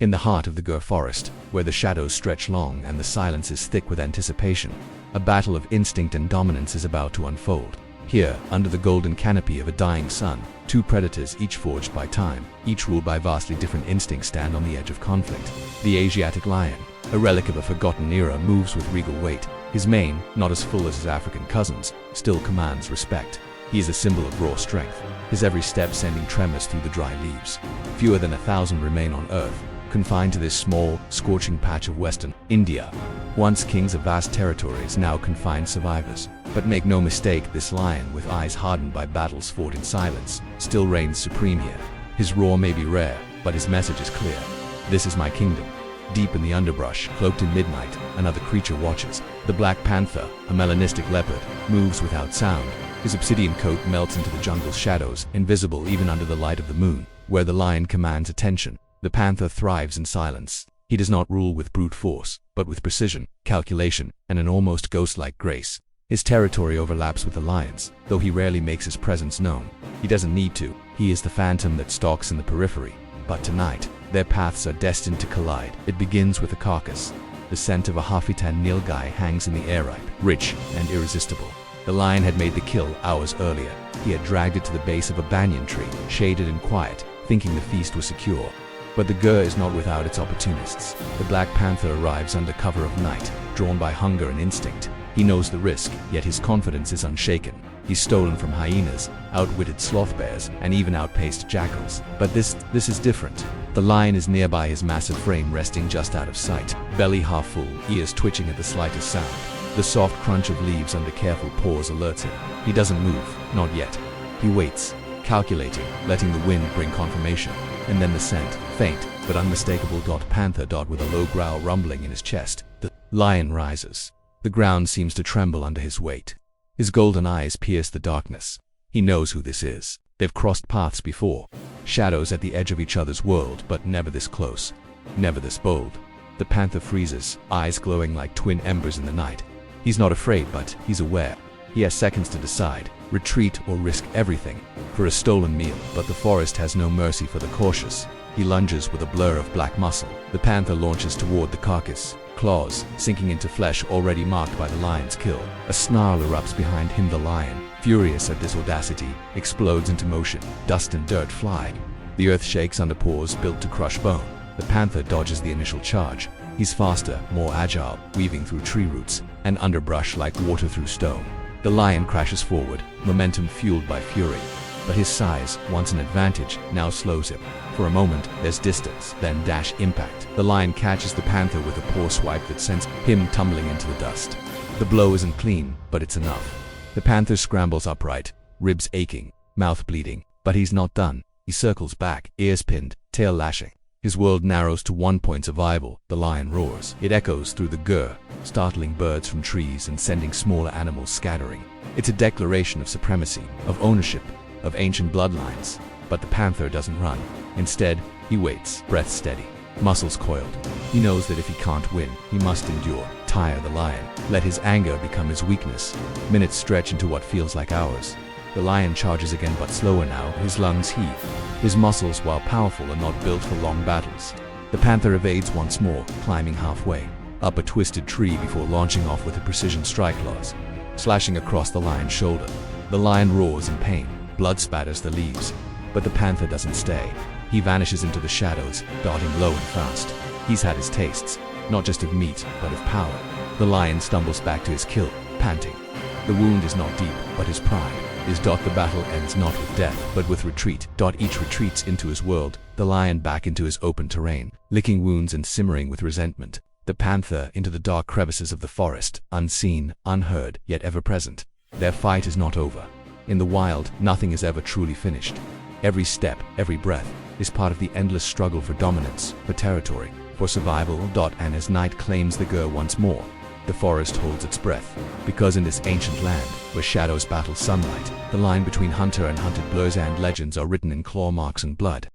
In the heart of the Gur forest, where the shadows stretch long and the silence is thick with anticipation, a battle of instinct and dominance is about to unfold. Here, under the golden canopy of a dying sun, two predators, each forged by time, each ruled by vastly different instincts, stand on the edge of conflict. The Asiatic lion, a relic of a forgotten era, moves with regal weight. His mane, not as full as his African cousins, still commands respect. He is a symbol of raw strength, his every step sending tremors through the dry leaves. Fewer than 1,000 remain on Earth, confined to this small, scorching patch of western India. Once kings of vast territories, now confined survivors. But make no mistake, this lion, with eyes hardened by battles fought in silence, still reigns supreme here. His roar may be rare, but his message is clear. This is my kingdom. Deep in the underbrush, cloaked in midnight, another creature watches. The Black Panther, a melanistic leopard, moves without sound. His obsidian coat melts into the jungle's shadows, invisible even under the light of the moon. Where the lion commands attention, the panther thrives in silence. He does not rule with brute force, but with precision, calculation, and an almost ghost-like grace. His territory overlaps with the lion's, though he rarely makes his presence known. He doesn't need to. He is the phantom that stalks in the periphery. But tonight, their paths are destined to collide. It begins with a carcass. The scent of a half-eaten nilgai hangs in the air, ripe, rich, and irresistible. The lion had made the kill hours earlier. He had dragged it to the base of a banyan tree, shaded and quiet, thinking the feast was secure. But the Gur is not without its opportunists. The Black Panther arrives under cover of night, drawn by hunger and instinct. He knows the risk, yet his confidence is unshaken. He's stolen from hyenas, outwitted sloth bears, and even outpaced jackals. But this is different. The lion is nearby, his massive frame resting just out of sight, belly half full, ears twitching at the slightest sound. The soft crunch of leaves under careful paws alerts him. He doesn't move, not yet. He waits, calculating, letting the wind bring confirmation. And then the scent, faint but unmistakable. Panther. With a low growl rumbling in his chest, the lion rises. The ground seems to tremble under his weight. His golden eyes pierce the darkness. He knows who this is. They've crossed paths before. Shadows at the edge of each other's world, but never this close. Never this bold. The panther freezes, eyes glowing like twin embers in the night. He's not afraid, but he's aware. He has seconds to decide, retreat or risk everything for a stolen meal. But the forest has no mercy for the cautious. He lunges with a blur of black muscle. The panther launches toward the carcass, claws sinking into flesh already marked by the lion's kill. A snarl erupts behind him. The lion, furious at this audacity, explodes into motion. Dust and dirt fly. The earth shakes under paws built to crush bone. The panther dodges the initial charge. He's faster, more agile, weaving through tree roots and underbrush like water through stone. The lion crashes forward, momentum fueled by fury. But his size, once an advantage, now slows him. For a moment, there's distance, then dash impact. The lion catches the panther with a paw swipe that sends him tumbling into the dust. The blow isn't clean, but it's enough. The panther scrambles upright, ribs aching, mouth bleeding. But he's not done. He circles back, ears pinned, tail lashing. His world narrows to 1 point: survival. The lion roars. It echoes through the Gur, startling birds from trees and sending smaller animals scattering. It's a declaration of supremacy, of ownership, of ancient bloodlines. But the panther doesn't run. Instead, he waits, breath steady, muscles coiled. He knows that if he can't win, he must endure, tire the lion, let his anger become his weakness. Minutes stretch into what feels like hours. The lion charges again, but slower now. His lungs heave. His muscles, while powerful, are not built for long battles. The panther evades once more, climbing halfway, up a twisted tree before launching off with a precision strike claws, slashing across the lion's shoulder. The lion roars in pain. Blood spatters the leaves. But the panther doesn't stay. He vanishes into the shadows, darting low and fast. He's had his tastes, not just of meat, but of power. The lion stumbles back to his kill, panting. The wound is not deep, but his pride is. The battle ends not with death, but with retreat. Each retreats into his world, the lion back into his open terrain, licking wounds and simmering with resentment. The panther into the dark crevices of the forest, unseen, unheard, yet ever present. Their fight is not over. In the wild, nothing is ever truly finished. Every step, every breath, is part of the endless struggle for dominance, for territory, for survival. And as night claims the Gur once more, the forest holds its breath, because in this ancient land, where shadows battle sunlight, the line between hunter and hunted blurs and legends are written in claw marks and blood.